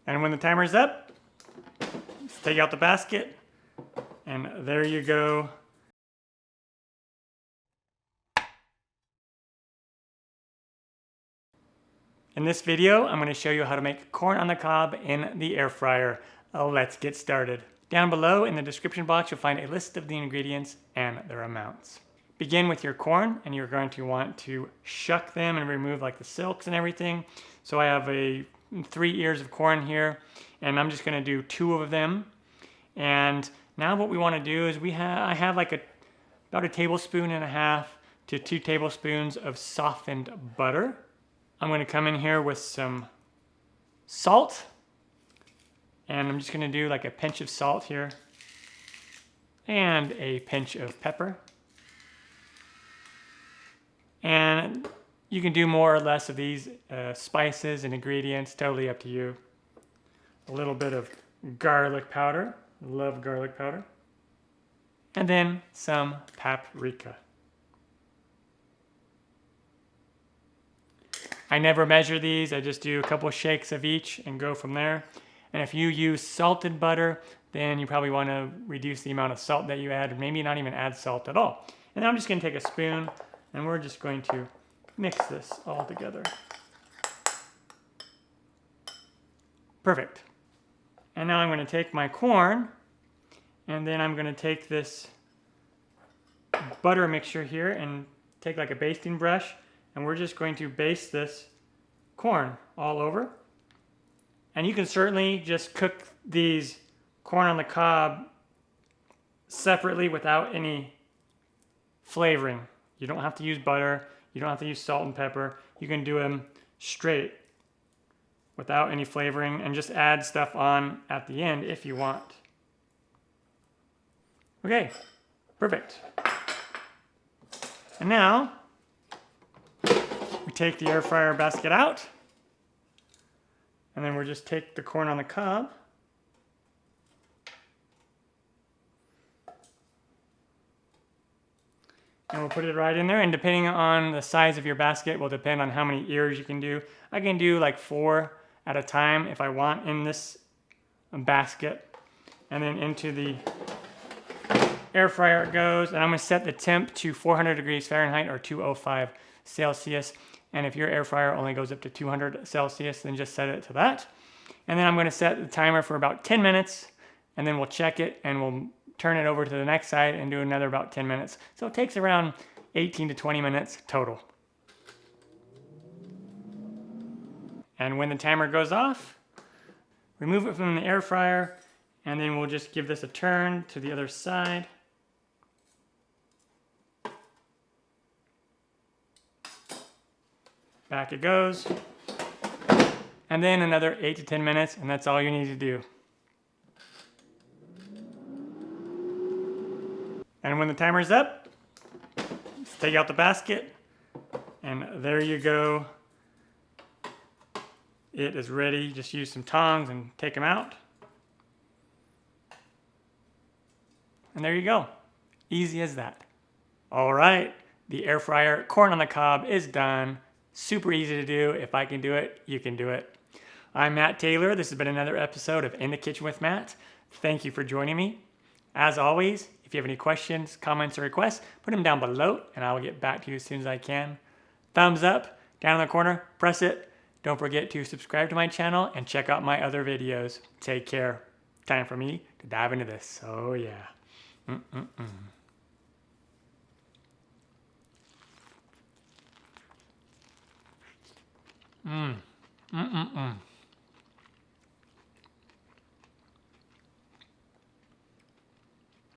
And when the timer's up, just take out the basket, and there you go. In this video, I'm going to show you how to make corn on the cob in the air fryer. Let's get started. Down below in the description box, you'll find a list of the ingredients and their amounts. Begin with your corn, and you're going to want to shuck them and remove like the silks and everything. So I have 3 ears of corn here, and I'm just going to do 2 of them. And now what we want to do is I have like about 1.5 tablespoons to 2 tablespoons of softened butter. I'm going to come in here with some salt, and I'm just going to do like a pinch of salt here and a pinch of pepper. And you can do more or less of these spices and ingredients, totally up to you. A little bit of garlic powder, love garlic powder, and then some paprika. I never measure these, I just do a couple of shakes of each and go from there. And if you use salted butter, then you probably want to reduce the amount of salt that you add, or maybe not even add salt at all. And now I'm just going to take a spoon, and we're just going to mix this all together. Perfect. And now I'm going to take my corn, and then I'm going to take this butter mixture here and take like a basting brush, and we're just going to baste this corn all over. And you can certainly just cook these corn on the cob separately without any flavoring. You don't have to use butter. You don't have to use salt and pepper. You can do them straight without any flavoring and just add stuff on at the end if you want. Okay, perfect. And now we take the air fryer basket out, and then we'll just take the corn on the cob and we'll put it right in there, and depending on the size of your basket will depend on how many ears you can do. I can do like 4 at a time if I want in this basket. And then into the air fryer it goes, and I'm going to set the temp to 400 degrees Fahrenheit or 205 Celsius. And if your air fryer only goes up to 200 Celsius, then just set it to that. And then I'm going to set the timer for about 10 minutes, and then we'll check it and we'll turn it over to the next side and do another about 10 minutes. So it takes around 18 to 20 minutes total. And when the timer goes off, remove it from the air fryer, and then we'll just give this a turn to the other side. Back it goes. And then another 8 to 10 minutes, and that's all you need to do. And when the timer's up, just take out the basket, and there you go. It is ready. Just use some tongs and take them out. And there you go. Easy as that. All right, the air fryer corn on the cob is done. Super easy to do. If I can do it, you can do it. I'm Matt Taylor. This has been another episode of In the Kitchen with Matt. Thank you for joining me. As always, if you have any questions, comments, or requests, put them down below and I will get back to you as soon as I can. Thumbs up, down in the corner, press it. Don't forget to subscribe to my channel and check out my other videos. Take care. Time for me to dive into this. Oh yeah. Mm.